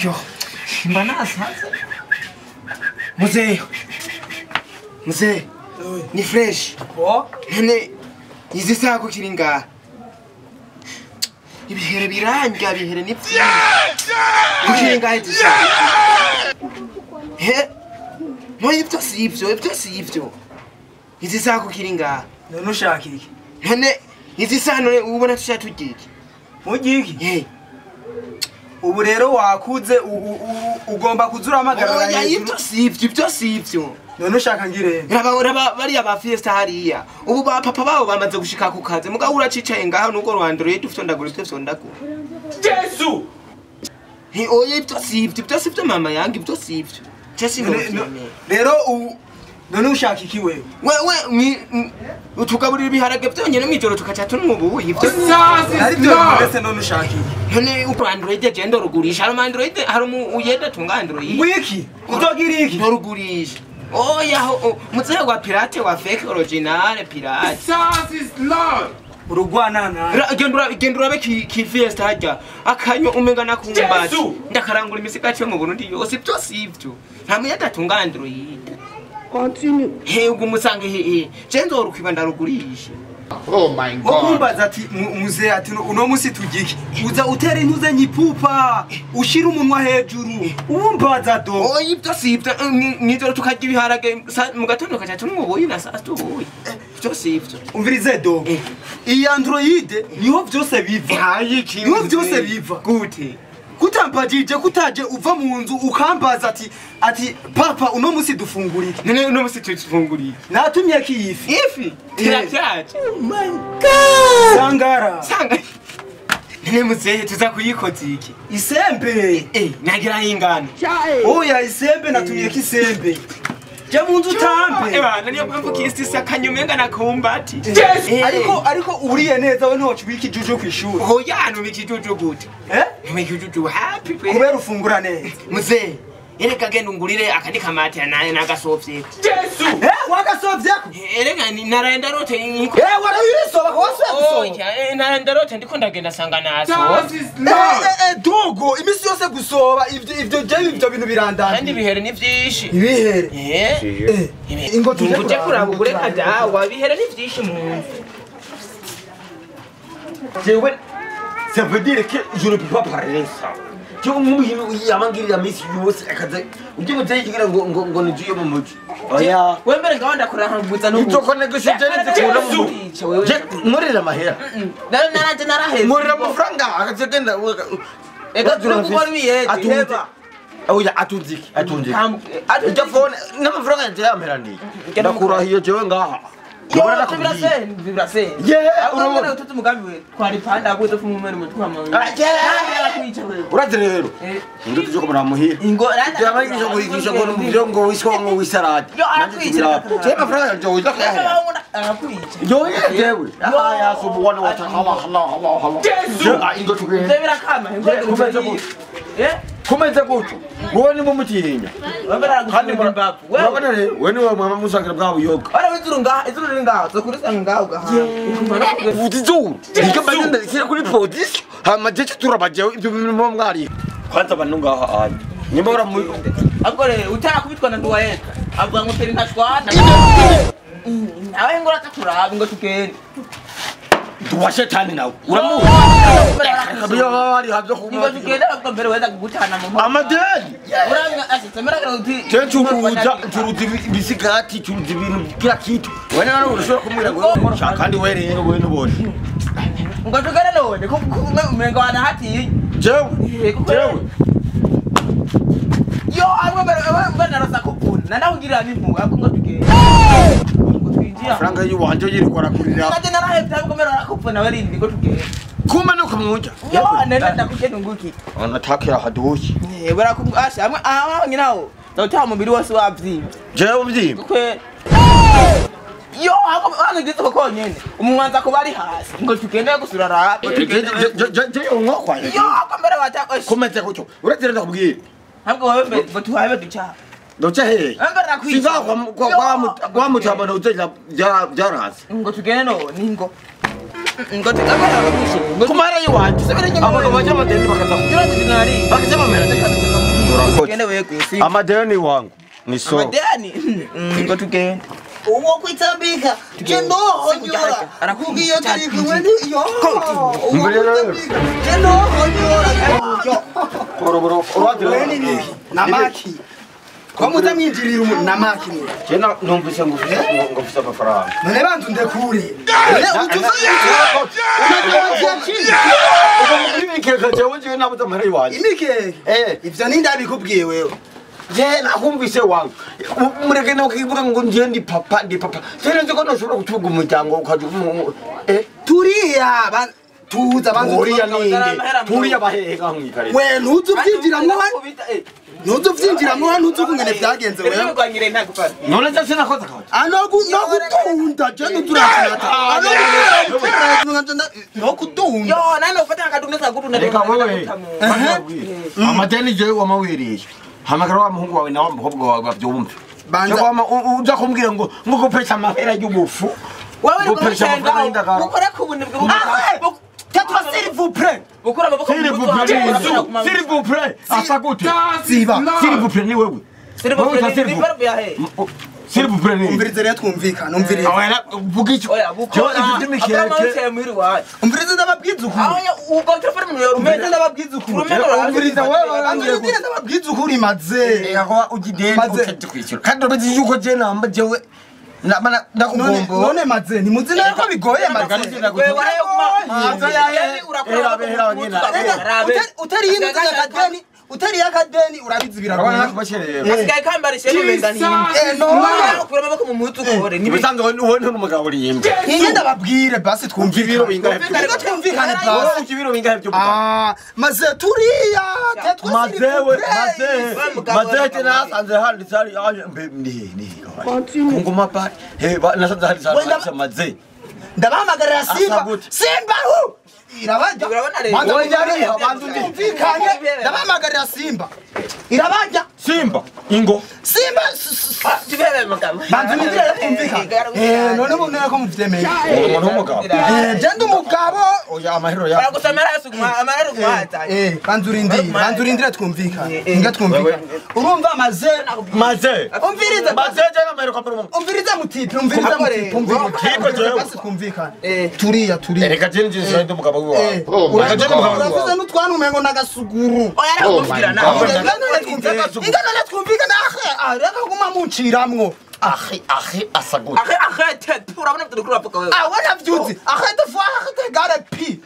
Yo, mbana sasa. Mzee, ni fresh. Oh? Nene, izi saa ko kiringa. Ibihere biranga, bihere ni pfi. Kukiringa izi saa. He? No ibyo sivyo. Izi saa ko kiringa. None ushaka iki? Nene, izi saa none ubona tushatugira. Mugiki? Hey. Ubu rero wakuze ugomba kuzura amagarara hejuru. Ibyo sivyo. None ushaka ngire. Raba bari aba fiesta hariya. Ubu ba papa babo bamaze gushika ku kaze. Mugabo uracicaye ngaho nuko Android ufite ndagura ivyo ndagura. Yesu! He oye ibyo sivyo mama yangi ibyo sivyo. Chesi rero none ushaka iki wewe? Wewe utugaburira ibiharage byonyene mwijoro tukaca tunumubuye ibyo. Ari byo mbese none ushaka iki? None uko Android agenda rugurisha. Hari Android hari uyeda tunga Android. Wiki? Utogira iki? Ntorugurisha. Oh yaho muzee wa pirate wa fake original pirate. Sauce is love. Urugwana na. Gendura be ki fiesta hajya. Akanyo umenga nakumbati. Ndakarangura imisigati yo mu Burundi yose byose ivyo. Ntamwe yadatunga Android. Continue. He ubwo musange he. Cenzo rukiba ndarugurisha. Oh my God. Okumbaza ati muzee ati uno musi tugiki. Uza utera intuze nyipupa. Ushira umunwa hejuru. Umbaza do. Oh ibyo sivyo nijoro tukajya ibiharage mu gatondo kaca tunumubuye na saa tubuye. Byo sivyo. Umvirize do. Iyi Android niho byose biva. Hayi kintu. Niho byose biva. Gute. Kutampajije kutaje uva mu nzu ukambaza ati papa uno musi dufungurike. Nene uno musi tufungurike. Natumye kiyifi. Ifi. Tiratyaje. Oh my God. Sangara. Nene muzee tuza kuyikoza iki? Isembe. Nagira ingana. Oya isembe natumye kisembe. Je munzu utambe. Ebana niyo mpamvu kisi sakanyumenga nakumbati. Ariko uriye neza we ntiwacu bikijuju kwishuri. Hoya nubikijuju gute? Nubikijuju happy pe. Kubera ufungura neza. Muzee ereka genda ungurire akandi kamati naye nagasovye. Yesu! Wagasovye ko? Ereka ni naraenda rote inko. Warayisoba ko wasovye. Naraenda rote ndiko ndagenda sanga naso. Dogo imisi yose gusoba ivyo je ivyo bintu birandana. Kandi bihere ni vyishi. Ibihere. Ingo tuje kuraba ugure kadawa bihere ni vyishi mu. Jewe ça veut dire que je ne peux pas parler ça. Tu yamangirira misi yose akaze uje muteyigira ngo nijuye mu muji oya wembere ngawanda kuranguza no itoko negotiate zikura mu je murira mahera naranje naraheze murira mu franga akazegenda ega turukubona biye heba oya atunziki ija phone n'amafaranga yaje yamperaniye ndakurahiye jewe ngaha Vibrase. Urabona ututu mugambi we kwari panda abuze fu mumene mutwa mawe. Uraje rero. Ndo tuje kumara muhira. Ingo yabagisha kuhigisha ngo mubyo ngo wisongo wisarati. Je amafaranga nje uza kaya. Yo yewe. Ya subu wana wata Allah. Ingo tugende. Ndebira kama ingo kumeze gutyo wowe ni mumutinya kandi mbavu urabona rero we ni wa mama musakira bwa buyoga ara izuru ringa zo kurisanga ngaho gaha vudizo ikabanye ndikira kuri position hamajeje turabaje ibyo bintu mwari kwanza banunga aha nyimba ura agore utarakubitwa na nduwa yeka avuga ngo teri ntashwana awe ngora takuraba ngo tukende tuwashe tani nawe uramu kabiyo bari havyo kumva tugenda bakambere wenda gutana mu amadeni uranga asitemera uti turuzi bisigati turuzi ibintu kila kitu wene nano urashobora kumwira ngo kandi we rero we nubone ngo tugana none ko umenga wana hati jewe yo amwe bana rasa kupuna nandahugira nimpu ngo tugenda franga yu wanje yirikora kurira ngade narahebye komera kupuna warindi ngo tugenda kuma no kumuja yo nenda ndakugenda nguki anatakira hadushi barakumbasha amwe nyinawo ndota mubiri wose wavyimbye jewe mvyimbe kwe yo angigitse ko nyene umwanza ko bari hasi ngo tugende gusura rabe je ngokwa yo komera watakoshe komeze gutyo uratira ndakubwiye ntabwo wewe ngo tuhabe ducha Docha he. Siza kwa mutamba na utela jarazi. Ngo tugende no ningo. Ngoto kamera bakushe. Kumara yiwanje. Abantu baje amadeni bakaza. Dinari. Bakasema mera. Kende wewe kwisi. Amadeni wangu. Ni so. Amadeni. Ngoto ke. Uwo kwitambika. Kendo honyora. Kugiyo tari kumwe yo. Kendo honyora. Boro. Wewe ni namaki. Kwa mutamwinjirira umuntu namaki ni. Jena numvise ngufise amafaranga. None bantu ndekure. Imikeka jewe nje nabuze amahera yiwanje. Imikeke. Ivyo ninde abikubwiye wewe? Je nakumvise wangu. Mureke no kivuga ngo nje ndi papa. Jena nje ko noshobora gutuga umuryango ukaje Turiya tuza bantu Turiya ninde? Turiya baheka mwikare. We ntuzu byinjiramwo hano. Ntuzu byinjiramwo hano ntuzu kungene byagenze wewe. Kwangire ntagufara. None nje sinakoze kaje. Nokutunda je ntuturakata. Nokutunda. Yo nani ufata akaduneza gutu na Reka wewe. Amadeni je wamawiriye. Hamagara wa muhungu wawe na wa mukobwa wawe bavyumve. Banza uza kumbwira ngo ngukopesha amahera y'ubufu. Wewe uri kumshenga. Ukora kubuntu bw'umuntu. Tatwa s'il vous plaît. Ukora maboko S'il vous plaît. Asa gute. Siba. S'il vous plaît ni wewe. S'il vous plaît ni. Umvirize rero twumvikana umvirize. Awera vuga iki? Oya bukora. Imikeke. Umvirize ndababwiza ukuri. Aho ugo telefone mu yoro Umvirize ndababwiza ukuri. Umvirize wewe umvirize ndababwiza ukuri maze. Yako ugideni ukete kwishyura. Kandi ubizi yuko je namba jewe ndakugombo. None maze ni muzina ko bigoye maze. Utari yino akadeni. Utari yakadeni urabizi biragoye. Asigaye kambara ishene menda ni. No. Ukura maboko mu mutu kore. Nibisanzwe wowe n'umugabo uri yimbe. Ingenda babwire basi twumvikane. Ibiro bingahe? Twumvikane basi. Ibiro bingahe byo? Maze turiya. Maze tena sanze handi sari ni. Kunguma pa. Nasanze handi sari maze. Ndabahamagarira Simba hu. Irabajya. Ndabahamagarira Simba. Irabajya. Simba ingo. Simba. Tibere makamba. Bantu ngira kumvikana. None mune ko muvyemeye. Umuntu w'umugabo. Jende umugabo. Oya amahero ya. Baragusamara yasuguma amahero kumata. Banzurindira twumvikana. Inga twumvikana. Urumva maze. Umviriza. Maze je amahero kwa mumuntu. Umviriza mutipe. Basi twumvikana. Turiya. Reka je nje ndo mugabo wawe. Uravuze n'utwana umengo nagasuguru. Oya nakubwira nawe. Ingana twumvikana reka kuma munciramwo. Asagut. Urabona mtu dukura paka wewe. Wana vyuzi. Te gare pi.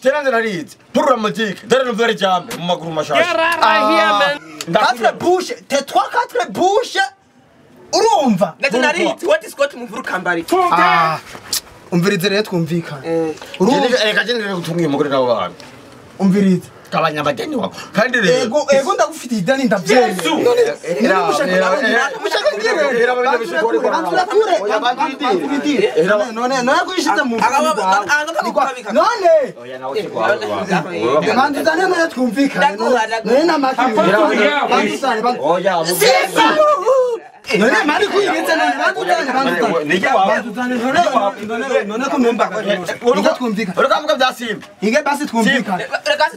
Tena narizi. Purra magic. Dare no very jambe mu maguru mashasha. Quatre bouches. Te 3-4 bouches. Urumva. Narizi. What is got mu vuru kambari. Umvirize rero twumvikana. Reka je nire gutungiye umugore nawe bana. Umvirize. Kabanya abageni wako. Kandi rero ego ndagufitiye idani ndavyemeye. None kwishize mu none banduzane mwe twumvikane none namakiri none mari kuyibitse none kumemba twumvikane uravuga bya Simba. Inge basi twumvikane.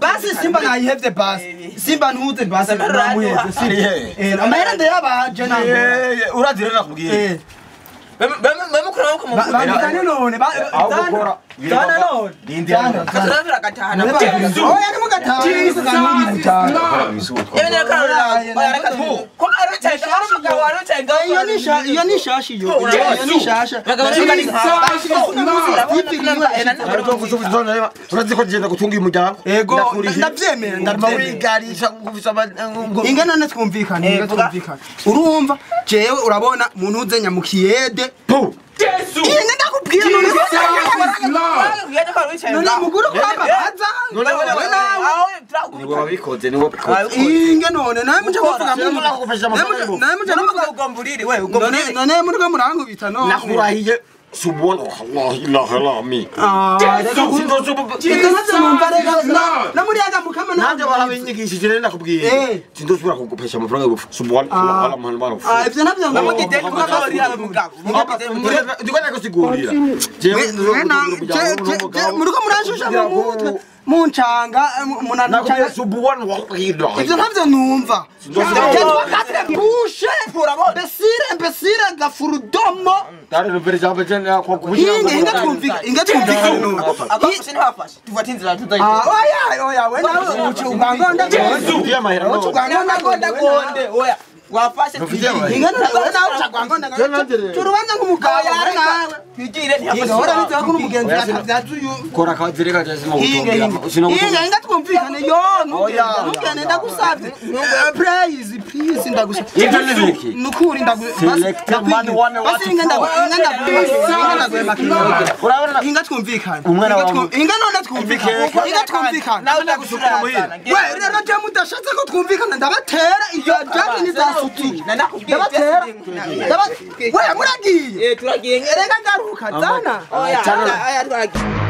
Basi Simba nayihevye basi. Simba ntuze basi namuhevye siri. Amahera ndayabaje nabo. Urazira nakubwiye. Bamukura maboko mu vuru. Banduzane none Ahubwo Tana none. Katara gatahana. Oya ni mugatahana. Yemenya kana oya reka tu. Ko arutse arumugabo arutse ngaho. Iyo ni shashi yo. Iyo ni shasha. Urazi ko genda gutunga umuryango. Ego ndavyemera ndawigarisha ngufisaba Inge none twumvikane. Urumva jewe urabona muntu uze nyamukiyede. Yesu! Inge ndakubwira none muguru kwamba baza. niwe wabikoze niwe wabikoze. Inge none nawe muje kuvuga nawe muje Ugomburire we none muri ko murankubita no. Nakurahiye subhanallah ilaha illa mi namuriyaga mukama nanje barabinyigishije rero nakubwiye sindosubira kugupesha amafaranga y'ubufu subhanallah mahal ivyo navyo namugite kugaburira mugabo ndikwana kusigurira muriko muranshusha mu mutwe muncanga munanacanga subhanallah ivyo navyo numva bushe imbesire gafurudomo dare no vere jambe jana kwa kubishira inga twumvika abafashe ntibafashe tuvuga inzira tuzayi oya we nawe ubangonda Ndio mahera no gonde oya wafashe ingana nawe chagwangonda turubanza nk'umugabo nawe twigire ntiyafashe ora biza ko umugenzi yakavyazuyu kora kazireka cyazina gutombera inga inga twumvikane yo nugende ndagusavye please ndagusavye ibyo nibiki nukuri select man one what inga twumvikane umwana wawe inga none twumvikane nawe ndagusukura muhira we rero je mudashatse ko twumvikana ndabatera iyo jani nizasuti ndabatera we muragiye turagiye erega ngaruka zana oya turagiye